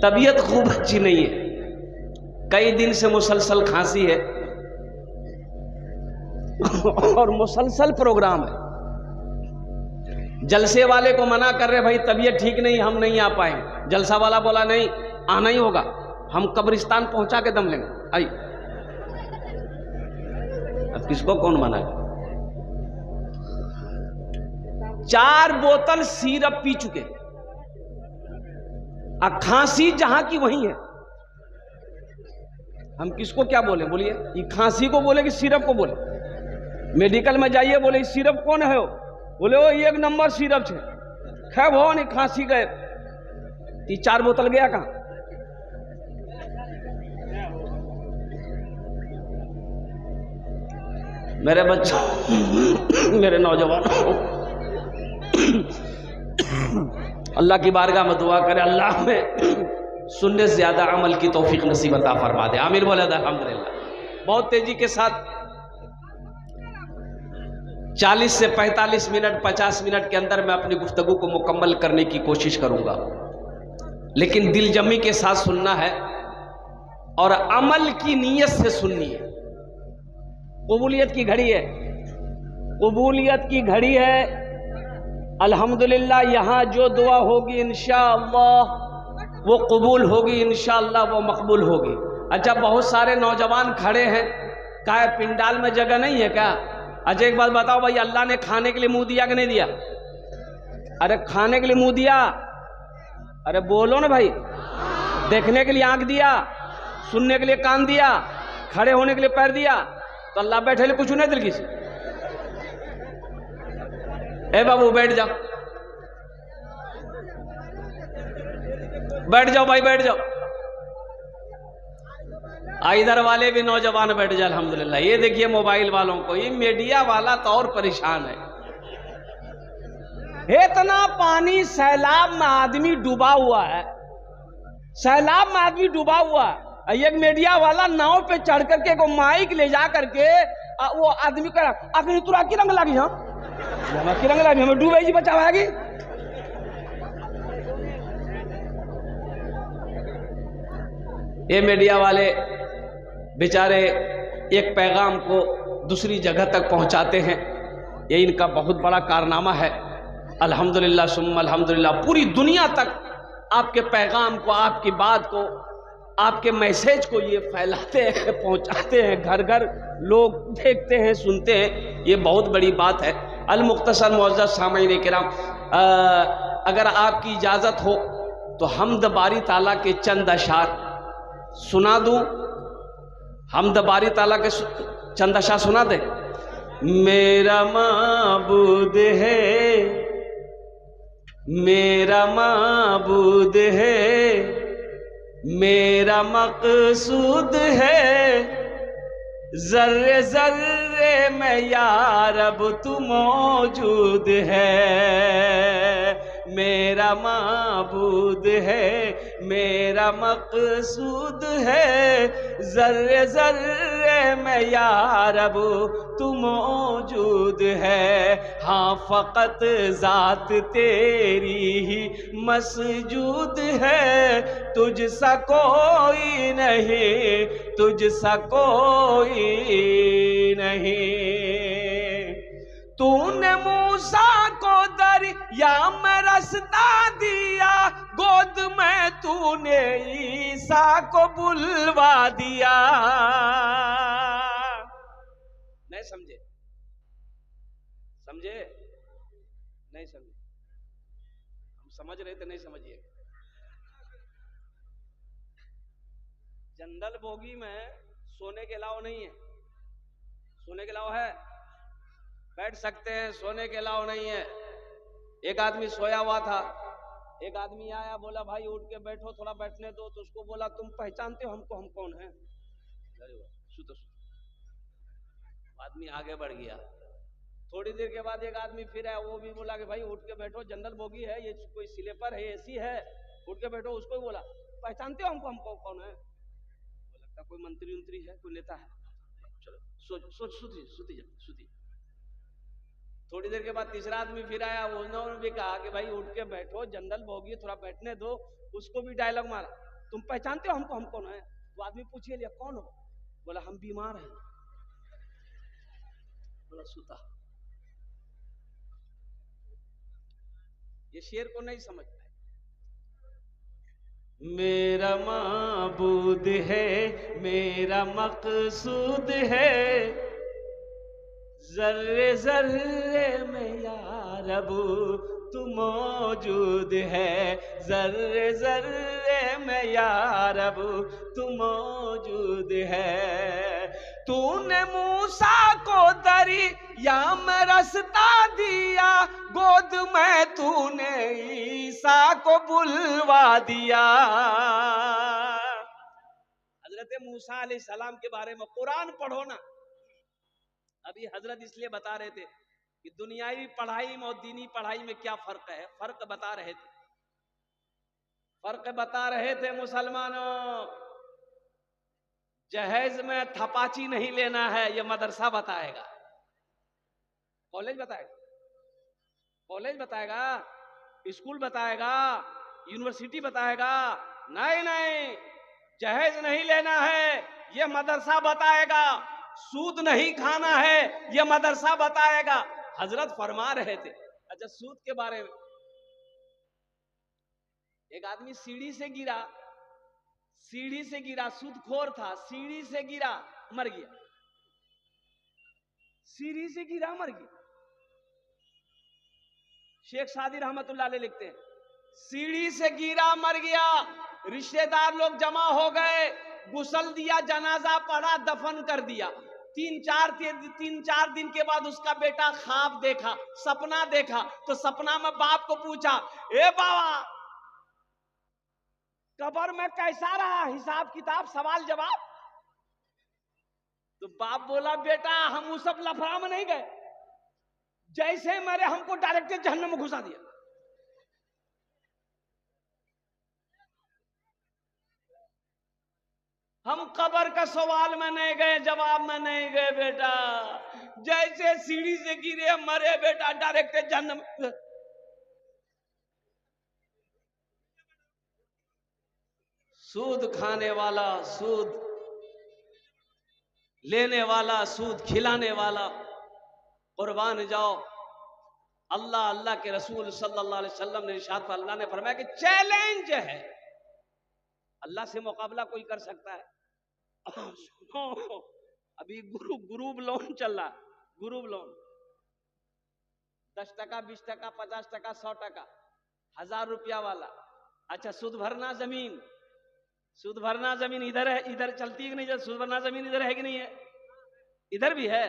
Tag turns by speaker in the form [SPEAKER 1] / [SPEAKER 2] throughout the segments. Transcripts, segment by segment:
[SPEAKER 1] तबीयत खूब अच्छी नहीं है, कई दिन से मुसलसल खांसी है और मुसलसल प्रोग्राम है। जलसे वाले को मना कर रहे भाई तबीयत ठीक नहीं, हम नहीं आ पाएंगे। जलसा वाला बोला नहीं, आना ही होगा, हम कब्रिस्तान पहुंचा के दम लेंगे। आई, अब किसको कौन मना करे? 4 बोतल सिरप पी चुके, खांसी जहां की वहीं है। हम किसको क्या बोले? बोलिए, ये खांसी को बोले कि सिरप को बोले? मेडिकल में जाइए, बोले सिरप कौन है? बोले वो 1 नंबर सिरप है, खैर वो नहीं, खांसी गए। 4 बोतल गया कहां? मेरे बच्चों, मेरे नौजवानों, अल्लाह की बारगाह में दुआ करें, अल्लाह में सुनने से ज्यादा अमल की तौफीक नसीब अता फरमा दे। आमीर बोले अल्हम्दुलिल्लाह। बहुत तेजी के साथ 40 से 45 मिनट 50 मिनट के अंदर मैं अपनी गुफ्तगू को मुकम्मल करने की कोशिश करूंगा, लेकिन दिलजमी के साथ सुनना है और अमल की नीयत से सुननी है। कबूलियत की घड़ी है, कबूलियत की घड़ी है। अल्हम्दुलिल्लाह, यहां जो दुआ होगी इंशाअल्लाह वो कबूल होगी, इंशाअल्लाह वो मकबूल होगी। अच्छा, बहुत सारे नौजवान खड़े हैं, क्या पिंडाल में जगह नहीं है क्या? अच्छा एक बात बताओ भाई, अल्लाह ने खाने के लिए मुंह दिया कि नहीं दिया? अरे खाने के लिए मुंह दिया? अरे बोलो ना भाई। देखने के लिए आंख दिया, सुनने के लिए कान दिया, खड़े होने के लिए पैर दिया, तो अल्लाह बैठे ले कुछ नहीं दिल किसी। ए बाबू बैठ जाओ, बैठ जाओ भाई, बैठ जाओ। इधर वाले भी नौजवान बैठ जाए अल्हम्दुलिल्लाह। ये देखिए मोबाइल वालों को, ये मीडिया वाला तो और परेशान है। इतना पानी, सैलाब में आदमी डूबा हुआ है, सैलाब में आदमी डूबा हुआ है। एक मीडिया वाला नाव पे चढ़ करके को माइक ले जा करके वो आदमी का अखनी तुरा की रंग लगी, हम की रंग लगी, हमें डूबे जी बचावाएगी। ये मीडिया वाले बेचारे एक पैगाम को दूसरी जगह तक पहुंचाते हैं, ये इनका बहुत बड़ा कारनामा है। अल्हम्दुलिल्लाह सुम्मा अल्हम्दुलिल्लाह, पूरी दुनिया तक आपके पैगाम को, आपकी बात को, आपके मैसेज को ये फैलाते हैं, पहुंचाते हैं, घर घर लोग देखते हैं, सुनते हैं। ये बहुत बड़ी बात है। अल-मुख्तसर मुअज़्ज़ज़ सामईन किराम, अगर आपकी इजाज़त हो तो हम्द बारी ताला के चंद अशार सुना दूं? हम्द बारी ताला के चंद अशार सुना दे। मेरा माबूद है, मेरा माबूद है, मेरा मकसूद है, जर्रे जर्रे में या रब तू मौजूद है। मेरा माबूद है, मेरा मकसूद है, जर्रे जर्रे में या रब तू मौजूद है। हाँ फ़कत ज़ात तेरी ही मसजूद है, तुझ सा कोई नहीं, तुझ सा कोई नहीं। तूने मूसा को दरिया में रास्ता दिया, गोद में तूने ईसा को बुलवा दिया। नहीं समझे? समझे? नहीं समझे? हम समझ रहे थे, नहीं समझिए। जनरल बोगी में सोने के अलावा नहीं है, सोने के अलावा है, बैठ सकते हैं, सोने के अलावा नहीं है। एक आदमी सोया हुआ था, एक आदमी आया, बोला भाई उठ के बैठो, थोड़ा बैठने दो। तो उसको बोला तुम पहचानते हो हमको, हम कौन हैं? सुतो। आदमी आगे बढ़ गया। थोड़ी देर के बाद एक आदमी फिर आया, वो भी बोला कि भाई उठ के बैठो, जनरल बोगी है, ये कोई स्लीपर है, एसी है, उठ के बैठो। उसको भी बोला पहचानते हो हमको, हमको कौन है? वो लगता कोई मंत्री उंत्री है, कोई नेता है। चलो सोच सोच, सुती सुती। थोड़ी देर के बाद तीसरा आदमी फिर आया, उन्होंने भी कहा कि भाई उठ के बैठो, जनरल बोगी थोड़ा बैठने दो। उसको भी डायलॉग मारा, तुम पहचानते हो हमको, हम कौन है? वो आदमी पूछिए लिया कौन हो? बोला हम बीमार हैं। बोला सुता। ये शेर को नहीं समझ पाए। मेरा माबूद है, मेरा मकसूद है, जर्रे जर्रे में या रब तू मौजूद है, जर्रे जर्रे में या रब तू मौजूद है। तूने मूसा को दरिया में रास्ता दिया, गोद में तूने ईसा को बुलवा दिया। हजरत मूसा अलैहिस्सलाम के बारे में कुरान पढ़ो ना। अभी हजरत इसलिए बता रहे थे कि दुनियावी पढ़ाई में और दीनी पढ़ाई में क्या फर्क है, फर्क बता रहे थे। फर्क बता रहे थे मुसलमानों, जहेज में थपाची नहीं लेना है, यह मदरसा बताएगा। कॉलेज बताएगा, कॉलेज बताएगा, स्कूल बताएगा, यूनिवर्सिटी बताएगा? नहीं नहीं, जहेज नहीं लेना है, यह मदरसा बताएगा। सूद नहीं खाना है, यह मदरसा बताएगा। हजरत फरमा रहे थे। अच्छा, सूद के बारे में, एक आदमी सीढ़ी से गिरा, सीढ़ी से गिरा, सूदखोर था, सीढ़ी से गिरा, मर गया। सीढ़ी से गिरा, मर गया। शेख सादी रहमतुल्लाह अलैह लिखते हैं, सीढ़ी से गिरा, मर गया। रिश्तेदार लोग जमा हो गए, गुसल दिया, जनाजा पड़ा, दफन कर दिया। तीन चार दिन के बाद उसका बेटा ख्वाब देखा, सपना देखा। तो सपना में बाप को पूछा, ए बाबा, कब्र में कैसा रहा, हिसाब किताब, सवाल जवाब? तो बाप बोला, बेटा हम उस सब लफड़ा में नहीं गए, जैसे मरे हमको डायरेक्ट जहन्नम में घुसा दिया। हम कब्र का सवाल में नहीं गए, जवाब में नहीं गए बेटा, जैसे सीढ़ी से गिरे मरे बेटा, डायरेक्ट जहन्नम। सूद खाने वाला, सूद लेने वाला, सूद खिलाने वाला, कुर्बान जाओ। अल्लाह, अल्लाह के रसूल सल्लल्लाहु अलैहि वसल्लम ने इरशाद, अल्लाह ने फरमाया कि चैलेंज है, अल्लाह से मुकाबला कोई कर सकता है? अभी ग्रुप लोन चल रहा, ग्रुप लोन 10 टका, 20 टका, 50 टका, 100 टका, 1000 रुपया वाला। अच्छा, सूद भरना जमीन, सूद भरना जमीन इधर है, इधर चलती है कि नहीं? सूद भरना जमीन इधर है कि नहीं है? इधर भी है,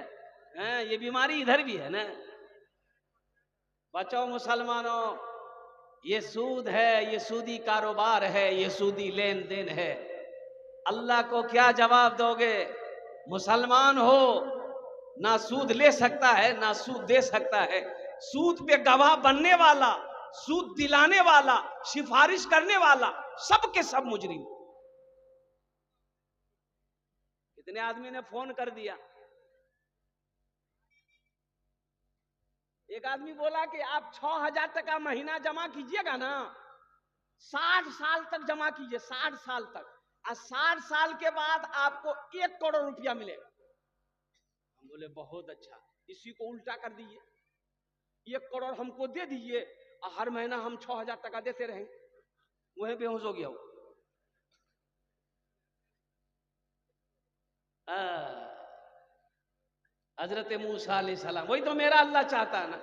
[SPEAKER 1] ये बीमारी इधर भी है ना। बचाओ मुसलमानों, ये सूद है, ये सूदी कारोबार है, ये सूदी लेन देन है। अल्लाह को क्या जवाब दोगे? मुसलमान हो, ना सूद ले सकता है, ना सूद दे सकता है। सूद पे गवाह बनने वाला, सूद दिलाने वाला, सिफारिश करने वाला, सब के सब मुजरिम। कितने आदमी ने फोन कर दिया। एक आदमी बोला कि आप 6000 टका महीना जमा कीजिएगा ना, 60 साल तक जमा कीजिए, 60 साल तक, और 60 साल के बाद आपको 1 करोड़ रुपया मिलेगा। हम बोले बहुत अच्छा, इसी को उल्टा कर दीजिए, 1 करोड़ हमको दे दीजिए और हर महीना हम 6000 टका देते रहेंगे। वही बेहोश हो गया वो। हजरत मूसा अलैहिस्सलाम, वही तो मेरा अल्लाह चाहता है ना।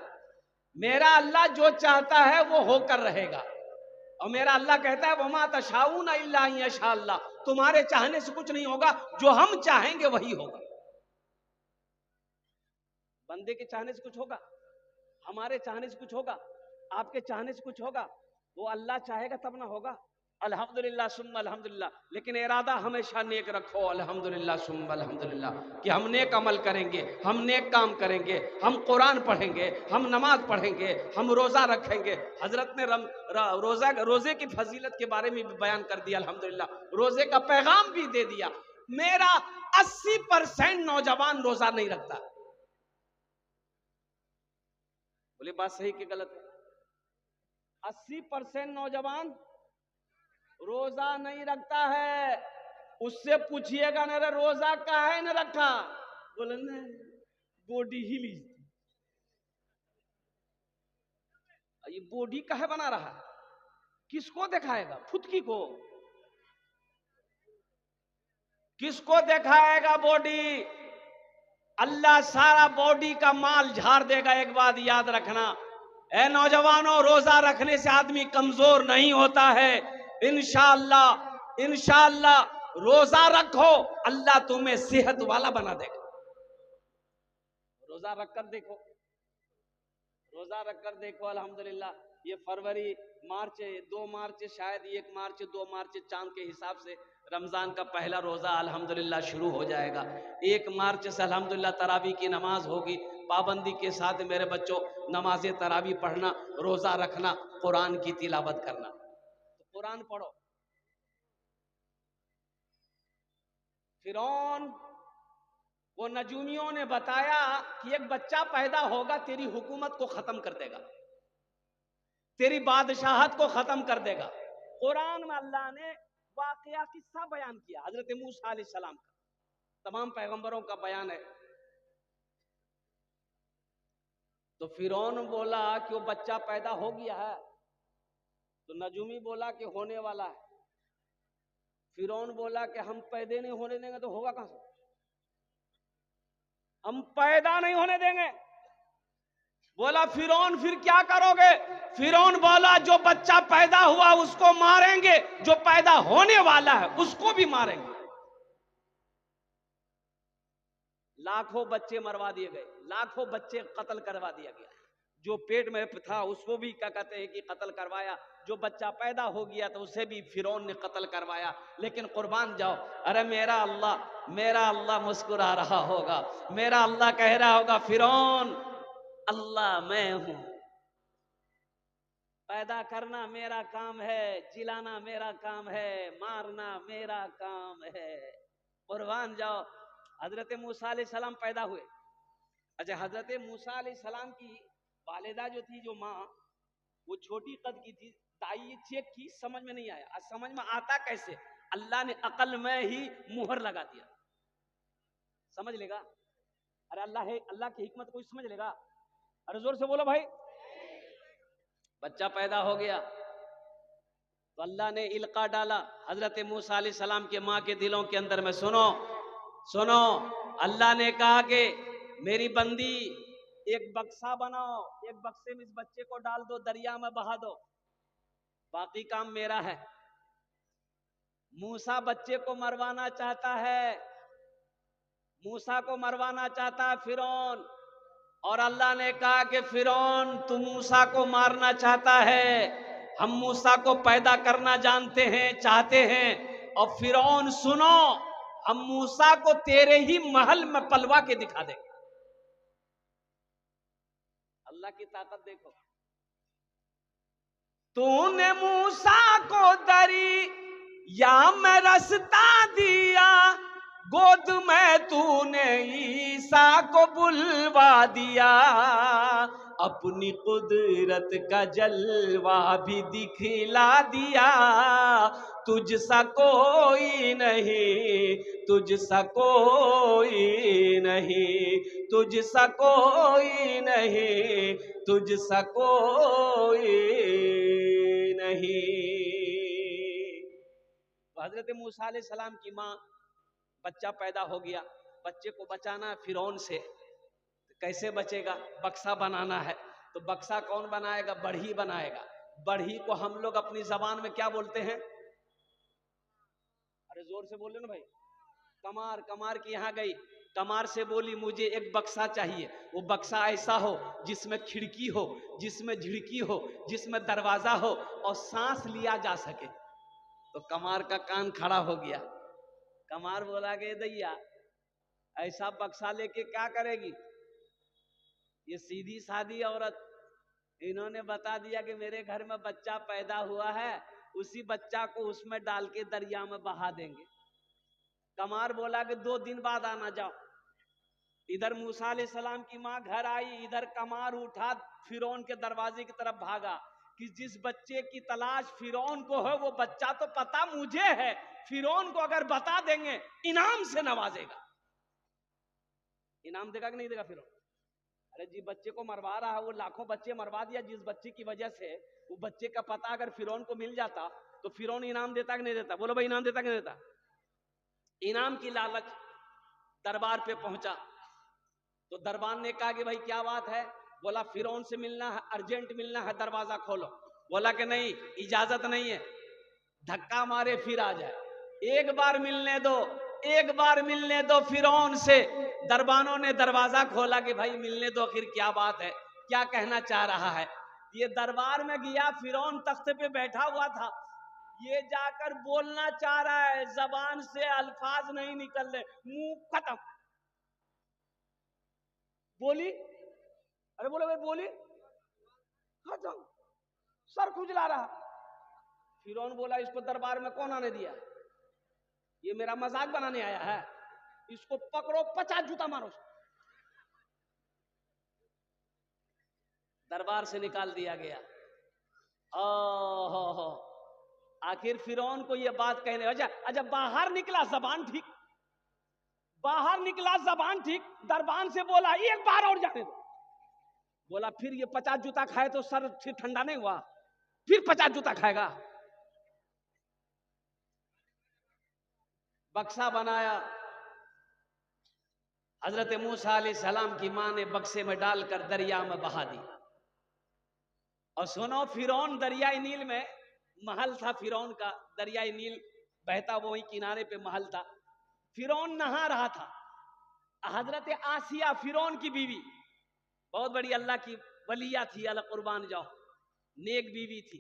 [SPEAKER 1] मेरा अल्लाह जो चाहता है वो होकर रहेगा, और मेरा अल्लाह कहता है वमा तशाऊन इल्ला यशा अल्लाह, तुम्हारे चाहने से कुछ नहीं होगा, जो हम चाहेंगे वही होगा। बंदे के चाहने से कुछ होगा? हमारे चाहने से कुछ होगा? आपके चाहने से कुछ होगा? वो अल्लाह चाहेगा तब ना होगा। अल्हम्दुलिल्लाह सुम्मा अल्हम्दुलिल्लाह, लेकिन इरादा हमेशा नेक रखो, अल्हम्दुलिल्लाह सुम्मा अल्हम्दुलिल्लाह, कि हम नेक अमल करेंगे, हम नेक काम करेंगे, हम कुरान पढ़ेंगे, हम नमाज पढ़ेंगे, हम रोज़ा रखेंगे। हजरत ने रोज़े की फजीलत के बारे में भी बयान कर दिया, अल्हम्दुलिल्लाह, रोज़े का पैगाम भी दे दिया। मेरा 80% नौजवान रोज़ा नहीं रखता। बोले बात सही कि गलत है? 80% नौजवान रोजा नहीं रखता है। उससे पूछिएगा ना रे रोजा काहे न रखा, बोले नहीं बॉडी हिली। ये बॉडी काहे बना रहा है, किसको दिखाएगा? फुदकी को किसको दिखाएगा बॉडी? अल्लाह सारा बॉडी का माल झाड़ देगा। एक बात याद रखना, ए नौजवानों, रोजा रखने से आदमी कमजोर नहीं होता है। इंशाअल्लाह इंशाअल्लाह रोजा रखो, अल्लाह तुम्हें सेहत वाला बना देगा। रोजा रखकर देखो, रोजा रखकर देखो। अल्हम्दुलिल्लाह ये फरवरी मार्च 2 मार्च शायद 1 मार्च 2 मार्च चांद के हिसाब से रमजान का पहला रोजा अल्हम्दुलिल्लाह शुरू हो जाएगा। 1 मार्च से अल्हम्दुलिल्लाह तरावी की नमाज होगी। पाबंदी के साथ मेरे बच्चों नमाज तरावी पढ़ना, रोजा रखना, कुरान की तिलावत करना। तो कुरान पढ़ो। फिरौन वो नजूमियों ने बताया कि एक बच्चा पैदा होगा तेरी हुकूमत को खत्म कर देगा, तेरी बादशाहत को खत्म कर देगा। कुरान में अल्लाह ने वाकया किस्सा बयान किया हजरत मूसा अलैहिस्सलाम का, तमाम पैगंबरों का बयान है। तो फिरौन बोला कि वो बच्चा पैदा हो गया है, तो नजूमी बोला कि होने वाला है। फिरौन बोला कि हम पैदा नहीं होने देंगे, तो होगा कहां से? हम पैदा नहीं होने देंगे। बोला फिरौन फिर क्या करोगे? फिरौन बोला जो बच्चा पैदा हुआ उसको मारेंगे, जो पैदा होने वाला है उसको भी मारेंगे। लाखों बच्चे मरवा दिए गए, लाखों बच्चे कत्ल करवा दिया गया। जो पेट में था उसको भी क्या कहते हैं कि कत्ल करवाया, जो बच्चा पैदा हो गया तो उसे भी फिरौन ने कत्ल करवाया। लेकिन कुर्बान जाओ, अरे मेरा अल्लाह मुस्कुरा रहा होगा, मेरा अल्लाह कह रहा होगा फिरौन अल्लाह मैं हूं, पैदा करना मेरा काम है, जिलाना मेरा काम है, मारना मेरा काम है। कुर्बान जाओ। हजरत मूसा अलैहिस्सलाम पैदा हुए। अच्छा, हजरत मूसा अलैहिस्सलाम की वालिदा जो थी, जो माँ, वो छोटी कद की थी। दाई चेक की, समझ में नहीं आया। आज समझ में आता कैसे? अल्लाह ने अकल में ही मुहर लगा दिया। समझ लेगा? अरे अल्लाह है, अल्लाह की हिकमत कोई समझ लेगा? अरे जोर से बोलो भाई। बच्चा पैदा हो गया तो अल्लाह ने इल्का डाला हजरत मूसा अलैहिस्सलाम के माँ के दिलों के अंदर में। सुनो सुनो, अल्लाह ने कहा कि मेरी बंदी एक बक्सा बनाओ, एक बक्से में इस बच्चे को डाल दो, दरिया में बहा दो, बाकी काम मेरा है। मूसा बच्चे को मरवाना चाहता है, मूसा को मरवाना चाहता है फिरौन। और अल्लाह ने कहा कि फिरौन तू मूसा को मारना चाहता है, हम मूसा को पैदा करना जानते हैं, चाहते हैं। और फिरौन सुनो, हम मूसा को तेरे ही महल में पलवा के दिखा देंगे। अल्लाह की ताकत देखो। तूने मूसा को दरिया में रास्ता दिया, गोद में तूने ईसा को बुलवा दिया, अपनी कुदरत का जलवा भी दिखला दिया। तुझसा कोई नहीं, तुझसा कोई नहीं, तुझसा कोई नहीं, तुझसा कोई नहीं। तो हजरत मूसा अलैहिस्सलाम की माँ, बच्चा पैदा हो गया, बच्चे को बचाना है फिरौन से। कैसे बचेगा? बक्सा बनाना है। तो बक्सा कौन बनाएगा? बढ़ी बनाएगा। बढ़ी को हम लोग अपनी जबान में क्या बोलते हैं? अरे जोर से बोले ना भाई। कमार। कमार की यहाँ गई, कमार से बोली मुझे एक बक्सा चाहिए। वो बक्सा ऐसा हो जिसमें खिड़की हो, जिसमें झिड़की हो, जिसमें दरवाजा हो और सांस लिया जा सके। तो कमार का कान खड़ा हो गया। कमार बोला कि दैया ऐसा बक्सा लेके क्या करेगी? ये सीधी सादी औरत, इन्होंने बता दिया कि मेरे घर में बच्चा पैदा हुआ है, उसी बच्चा को उसमें डाल के दरिया में बहा देंगे। कमार बोला कि 2 दिन बाद आना, जाओ। इधर मूसा अलैहिस्सलाम की माँ घर आई, इधर कमार उठा, फिरौन के दरवाजे की तरफ भागा कि जिस बच्चे की तलाश फिरौन को है वो बच्चा तो पता मुझे है, फिरौन को अगर बता देंगे इनाम से नवाजेगा। इनाम देगा कि नहीं देगा फिरौन? अरे जी बच्चे को मरवा रहा है, वो लाखों बच्चे मरवा दिया, जिस बच्चे की वजह से वो बच्चे का पता अगर फिरौन को मिल जाता तो फिरौन इनाम देता कि नहीं देता? बोलो भाई, इनाम देता कि नहीं देता? इनाम की लालच दरबार पे पहुंचा तो दरबार ने कहा कि भाई क्या बात है? बोला फिरौन से मिलना है, अर्जेंट मिलना है, दरवाजा खोलो। बोला कि नहीं, इजाजत नहीं है, धक्का मारे फिर आ जाए, एक बार मिलने दो, एक बार मिलने दो फिरौन से। दरबानों ने दरवाजा खोला कि भाई मिलने दो, आखिर क्या बात है, क्या कहना चाह रहा है। ये दरबार में गया, फिरौन तख्ते पे बैठा हुआ था, ये जाकर बोलना चाह रहा है, जबान से अल्फाज नहीं निकल रहे, मुंह खत्म। बोली, अरे बोले भाई बोली, खत्म, सर खुजला रहा। फिरौन बोला इसको दरबार में कौन आने दिया? ये मेरा मजाक बनाने आया है, इसको पकड़ो, 50 जूता मारो। दरबार से निकाल दिया गया। ओहो, आखिर फिरौन को ये बात कहने, अच्छा बाहर निकला जबान ठीक, बाहर निकला जबान ठीक, दरबान से बोला एक बार और जाने दो। बोला फिर ये 50 जूता खाए तो सर फिर ठंडा नहीं हुआ, फिर 50 जूता खाएगा। बक्सा बनाया, हजरत मूसा अलैहिस्सलाम की मां ने बक्से में डालकर दरिया में बहा दी। और सुनो, फिरौन दरियाई नील में महल था, फिरौन का दरियाई नील बहता, वही किनारे पे महल था। फिरौन नहा रहा था, हजरत आसिया फिरौन की बीवी, बहुत बड़ी अल्लाह की वलिया थी, अल्लाह कुर्बान जाओ, नेक बीवी थी।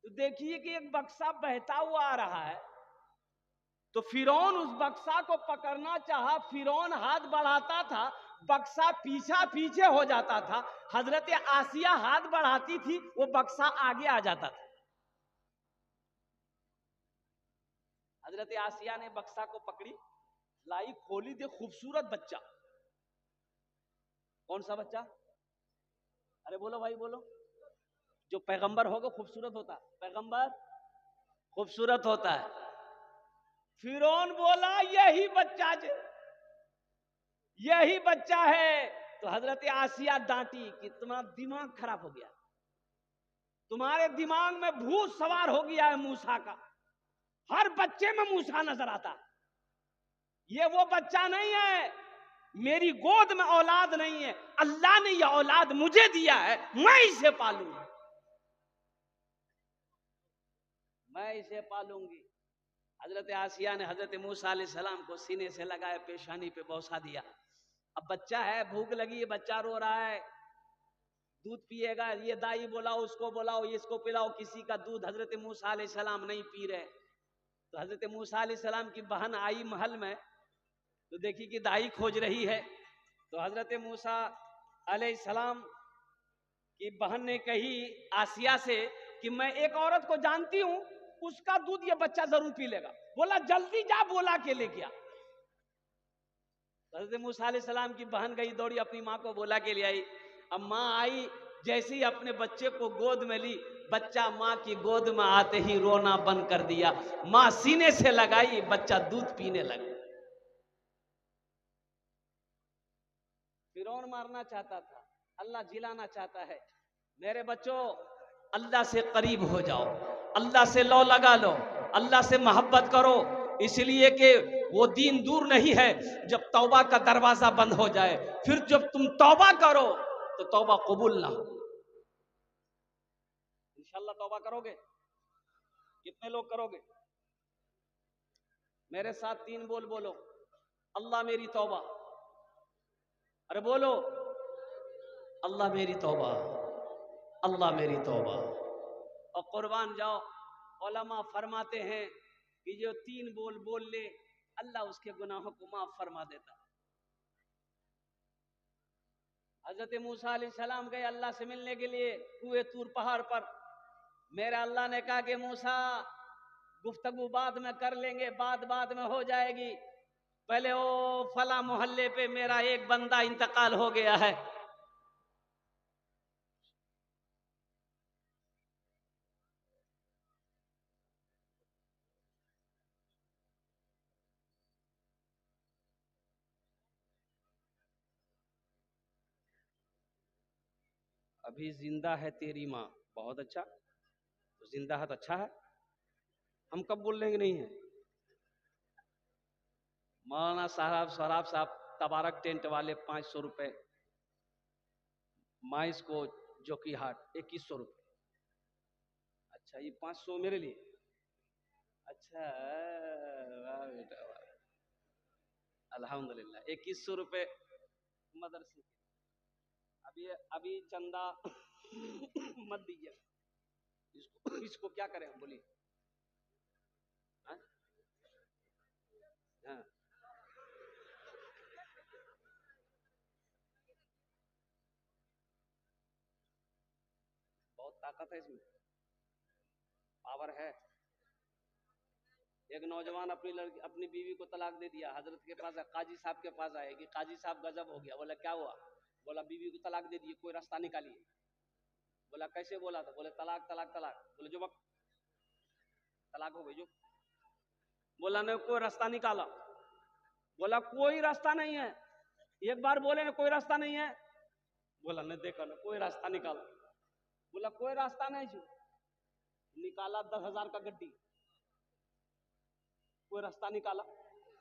[SPEAKER 1] तो देखिए कि एक बक्सा बहता हुआ आ रहा है, तो फिरौन उस बक्सा को पकड़ना चाहा, फिरौन हाथ बढ़ाता था, बक्सा पीछा पीछे हो जाता था, हजरत आसिया हाथ बढ़ाती थी, वो बक्सा आगे आ जाता था। हजरत आसिया ने बक्सा को पकड़ी, लाई, खोली, दे खूबसूरत बच्चा। कौन सा बच्चा? अरे बोलो भाई बोलो, जो पैगंबर होगा खूबसूरत होता, पैगंबर खूबसूरत होता है। फिरौन बोला यही बच्चा, यही बच्चा है। तो हजरत आसिया डांटी कि तुम्हारा दिमाग खराब हो गया, तुम्हारे दिमाग में भूत सवार हो गया है मूसा का, हर बच्चे में मूसा नजर आता, ये वो बच्चा नहीं है, मेरी गोद में औलाद नहीं है, अल्लाह ने यह औलाद मुझे दिया है, मैं इसे पालूंगा, मैं इसे पालूंगी। हजरत आसिया ने हजरत मूसा अलैहिस्सलाम को सीने से लगाया, पेशानी पे बौसा दिया। अब बच्चा है, भूख लगी है, बच्चा रो रहा है, दूध पिएगा, ये दाई बुलाओ, उसको बुलाओ, इसको पिलाओ, किसी का दूध हजरत मूसा अलैहिस्सलाम नहीं पी रहे। तो हजरत मूसा अलैहिस्सलाम की बहन आई महल में, तो देखी कि दाई खोज रही है। तो हजरत मूसा अलैहिस्सलाम की बहन ने कही आसिया से कि मैं एक औरत को जानती हूं, उसका दूध ये बच्चा जरूर पी लेगा। बोला जल्दी जा, बोला के लेके आ। हजरत मूसा अलैहिस्सलाम की बहन गई, दौड़ी अपनी माँ को बोला के ले आई। अब माँ आई, जैसे ही अपने बच्चे को गोद में ली, बच्चा माँ की गोद में आते ही रोना बंद कर दिया, माँ सीने से लगाई, बच्चा दूध पीने लगा। फिरौन मारना चाहता था, अल्लाह जिलाना चाहता है। मेरे बच्चों, अल्लाह से करीब हो जाओ, अल्लाह से लो लगा लो, अल्लाह से मोहब्बत करो, इसलिए कि वो दीन दूर नहीं है जब तौबा का दरवाजा बंद हो जाए। फिर जब तुम तौबा करो तो तौबा कबूल ना हो। इंशाल्लाह तौबा करोगे? कितने लोग करोगे? मेरे साथ 3 बोल बोलो, अल्लाह मेरी तौबा। अरे बोलो, अल्लाह मेरी तौबा, अल्लाह मेरी तौबा। और कुर्बान जाओ, उलमा फरमाते हैं कि जो 3 बोल बोल ले, अल्लाह उसके गुनाहों को माफ फरमा देता। हजरत मूसा अलैहिस्सलाम गए अल्लाह से मिलने के लिए कुए तूर पहाड़ पर। मेरा अल्लाह ने कहा कि मूसा गुफ्तगू बाद में कर लेंगे, बात बाद में हो जाएगी। पहले ओ फला मोहल्ले पे मेरा एक बंदा इंतकाल हो गया है, अभी जिंदा है तेरी माँ, बहुत अच्छा, तो जिंदा है तो अच्छा है, हम कब बोल रहे हैं कि नहीं है। मौलाना साहब सराब साहब तबारक टेंट वाले 500 रुपए, माइस को जोकी हाट 2100 रुपए। अच्छा ये 500 मेरे लिए, अच्छा वाह बेटा वाह, अल्हम्दुलिल्लाह 2100 रुपए मदरसे के। अभी अभी चंदा मत दीजिए, इसको क्या करें हम, बोलिए। हाँ हाँ, बहुत ताकत है इसमें, पावर है। एक नौजवान अपनी लड़की अपनी बीवी को तलाक दे दिया, हजरत के पास काजी साहब के पास आए कि काजी साहब गजब हो गया। बोला क्या हुआ? बोला बीवी को तलाक दे दिए, कोई रास्ता निकालिए। बोला कैसे बोला था? बोले तलाक तलाक तलाक। बोले जो वक्त तलाक हो गई जो। बोला ने कोई रास्ता निकाला। बोला कोई रास्ता नहीं है। एक बार बोले ना कोई रास्ता नहीं है। बोला ने देखा ना कोई रास्ता निकाला। बोला कोई रास्ता नहीं जो। निकाला 10,000 का गड्डी, कोई रास्ता निकाला।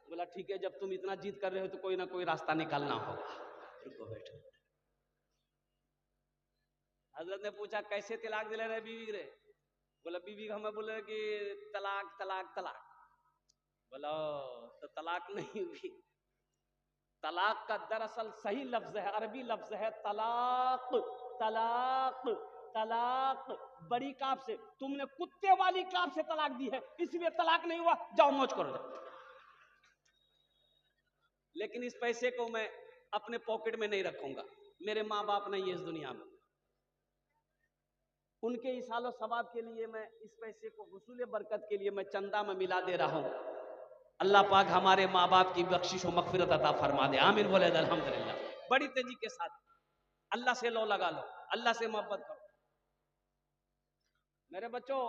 [SPEAKER 1] बोला ठीक है, जब तुम इतना जिद कर रहे हो तो कोई ना कोई रास्ता निकालना होगा, रुको बैठो। हजरत ने पूछा कैसे तलाक दिले रहे बीवी रे? बोला बीवी को हमें बोले कि तलाक तलाक तलाक। बोला तो तलाक नहीं हुई। तलाक का दरअसल सही लफ्ज है, अरबी लफ्ज है तलाक। तलाक तलाक बड़ी काफ से, तुमने कुत्ते वाली काफ से तलाक दी है, इसलिए तलाक नहीं हुआ, जाओ मौज करो। लेकिन इस पैसे को मैं अपने पॉकेट में नहीं रखूंगा, मेरे माँ बाप नहीं है इस दुनिया में, उनके इसालो सवाब के लिए मैं इस पैसे को हुसूल बरकत के लिए मैं चंदा में मिला दे रहा हूं। अल्लाह पाक हमारे माँ बाप की बख्शिश और मगफिरत अता फरमा दे, आमीन बोले अल्हम्दुलिल्लाह। बड़ी तेजी के साथ अल्लाह से लो लगा लो, अल्लाह से मोहब्बत करो। मेरे बच्चों,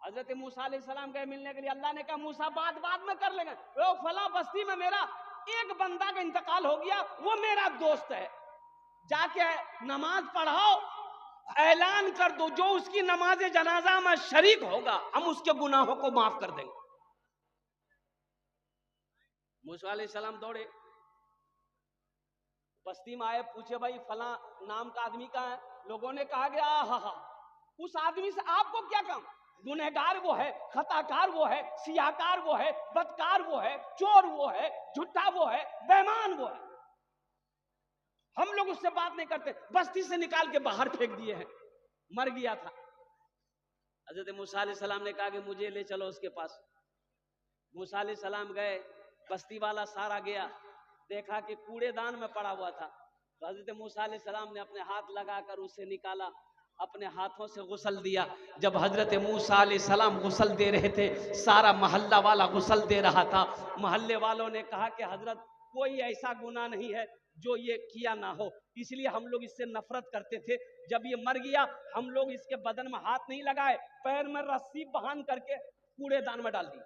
[SPEAKER 1] हजरत मूसा अलैहिस्सलाम गए मिलने के लिए, अल्लाह ने कहा मूसा बात बाद में कर लेंगे। वो फला बस्ती में मेरा एक बंदा का इंतकाल हो गया, वो मेरा दोस्त है, जाके नमाज पढ़ाओ, ऐलान कर दो जो उसकी नमाज जनाजा में शरीक होगा हम उसके गुनाहों को माफ कर देंगे। मूसा अलैहिस्सलाम दौड़े, बस्ती में आए, पूछे भाई फला नाम का आदमी कहाँ है? लोगों ने कहा गया हा उस आदमी से आपको क्या काम? गुनहगार वो है, खताकार वो है, सियाकार वो है, बदकार वो है, चोर वो है, झूठा वो है, बेईमान वो है, हम लोग उससे बात नहीं करते, बस्ती से निकाल के बाहर फेंक दिए हैं, मर गया था। हजरत मूसा अलैहिस्सलाम ने कहा कि मुझे ले चलो उसके पास। मूसा अलैहिस्सलाम गए, बस्ती वाला सारा गया, देखा कि कूड़ेदान में पड़ा हुआ था, तो हजरत मूसा अलैहिस्सलाम ने अपने हाथ लगाकर उसे निकाला, अपने हाथों से गुसल दिया। जब हजरत मूसा अलैहिस्सलाम गुसल दे रहे थे, सारा मोहल्ला वाला गुसल दे रहा था। मोहल्ले वालों ने कहा कि हजरत कोई ऐसा गुनाह नहीं है जो ये किया ना हो, इसलिए हम लोग इससे नफरत करते थे। जब ये मर गया हम लोग इसके बदन में हाथ नहीं लगाए, पैर में रस्सी बांध करके कूड़ेदान में डाल दी।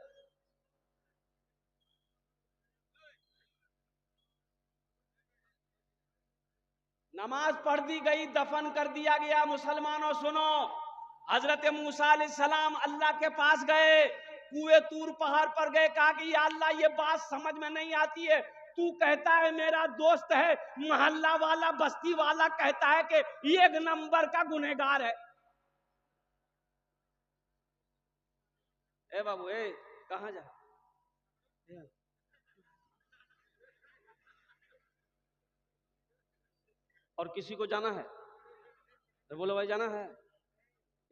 [SPEAKER 1] नमाज पढ़ दी गई, दफन कर दिया गया। मुसलमानों सुनो, हजरत मूसा अलैहिस्सलाम अल्लाह के पास गए, कुएं तूर पहाड़ पर गए, कहा कि या अल्लाह ये बात समझ में नहीं आती है, तू कहता है मेरा दोस्त है, मोहल्ला वाला बस्ती वाला कहता है कि एक नंबर का गुनहगार है। ए बाबू ए कहां जा, और किसी को जाना है तो बोलो भाई जाना है।